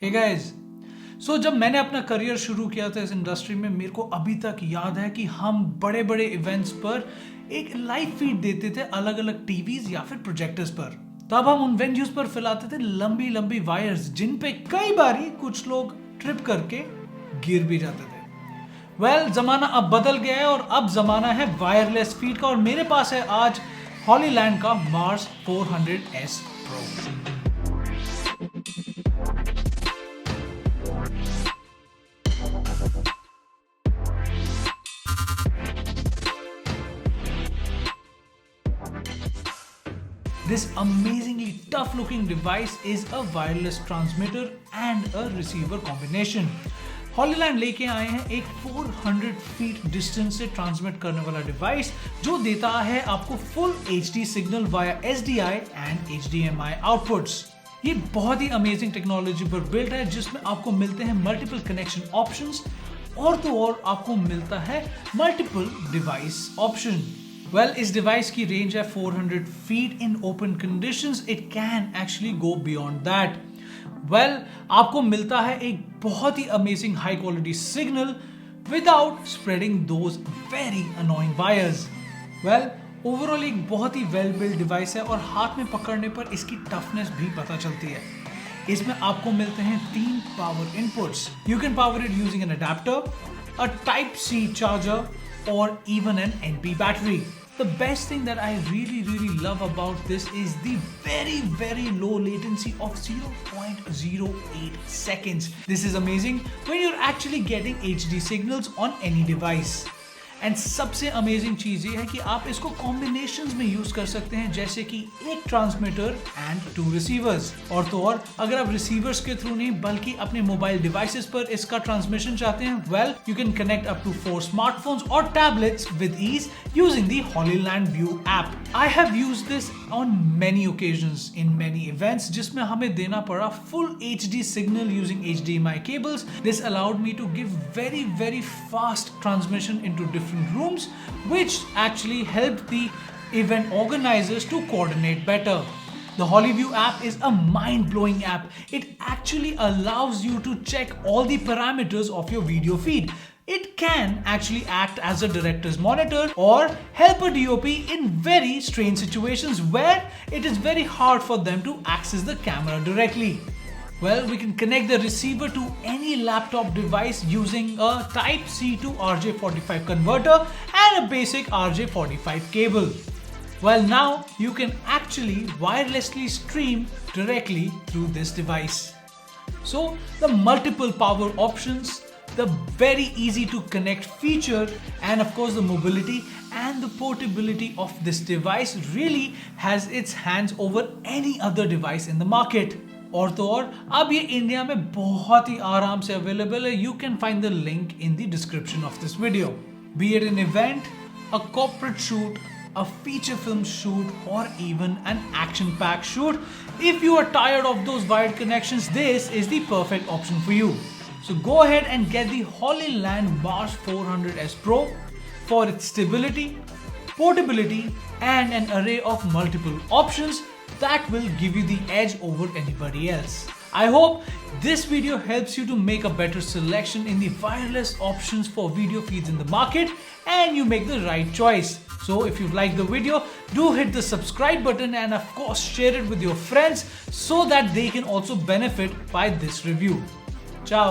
Hey guys, सो जब मैंने अपना करियर शुरू किया था इस इंडस्ट्री में, मेरे को अभी तक याद है कि हम बड़े बड़े इवेंट्स पर एक लाइव फीड देते थे अलग अलग टीवीज या फिर प्रोजेक्टर्स पर। तब हम उन वेन्यूज पर फैलाते थे लंबी लंबी वायर्स जिन पे कई बारी कुछ लोग ट्रिप करके गिर भी जाते थे। जमाना अब बदल गया है और अब जमाना है वायरलेस फीड का, और मेरे पास है आज हॉलीलैंड का Mars 400S Pro। This amazingly tough looking device is a wireless transmitter and a receiver combination. Hollyland लेके आए हैं एक 400 फीट डिस्टेंस से ट्रांसमिट करने वाला डिवाइस जो देता है आपको full HD signal via SDI and HDMI outputs. ये बहुत ही अमेजिंग टेक्नोलॉजी पर बिल्ड है जिसमें आपको मिलते हैं मल्टीपल कनेक्शन ऑप्शंस, और तो और आपको मिलता है मल्टीपल डिवाइस ऑप्शन। इस डिवाइस की रेंज है 400 feet in open conditions. It can actually go beyond that. आपको मिलता है एक बहुत ही amazing high quality signal without spreading those very annoying wires. Overall एक बहुत ही वेल बिल्ड डिवाइस है और हाथ में पकड़ने पर इसकी टफनेस भी पता चलती है। इसमें आपको मिलते हैं 3 power inputs. You can power it using an adapter, a Type-C charger, or even an NP battery. The best thing that I really love about this is the very low latency of 0.08 seconds. This is amazing when you're actually getting HD signals on any device. And सबसे amazing चीज ये है कि आप इसको combinations में use कर सकते हैं, जैसे कि एक ट्रांसमीटर एंड 2 रिसीवर्स। और तो और अगर आप रिसीवर्स के थ्रू नहीं बल्कि अपने मोबाइल डिवाइसेस पर इसका ट्रांसमिशन चाहते हैं, you can connect up to 4 smartphones और tablets with ease using the Hollyland view app. I have used this on many occasions in many events जिसमें हमें देना पड़ा full HD signal using HDMI cables. This allowed me to give very fast transmission into different rooms, which actually helped the event organizers to coordinate better. The HollyView app is a mind-blowing app. It actually allows you to check all the parameters of your video feed. It can actually act as a director's monitor or help a DOP in very strange situations where it is very hard for them to access the camera directly. We can connect the receiver to any laptop device using a Type-C to RJ45 converter and a basic RJ45 cable. Now you can actually wirelessly stream directly through this device. So the multiple power options, the very easy to connect feature, and of course the mobility and the portability of this device really has its hands over any other device in the market. और तो और अब ये India में बहुत ही आराम से available है। You can find the link in the description of this video. B it an event, a corporate shoot, a feature film shoot, or even an action-packed shoot. If you are tired of those wired connections, this is the perfect option for you. So go ahead and get the Hollyland Mars 400S Pro for its stability, portability, and an array of multiple options that will give you the edge over anybody else. I hope this video helps you to make a better selection in the wireless options for video feeds in the market and you make the right choice. So if you like the video, do hit the subscribe button and of course share it with your friends so that they can also benefit by this review. Ciao.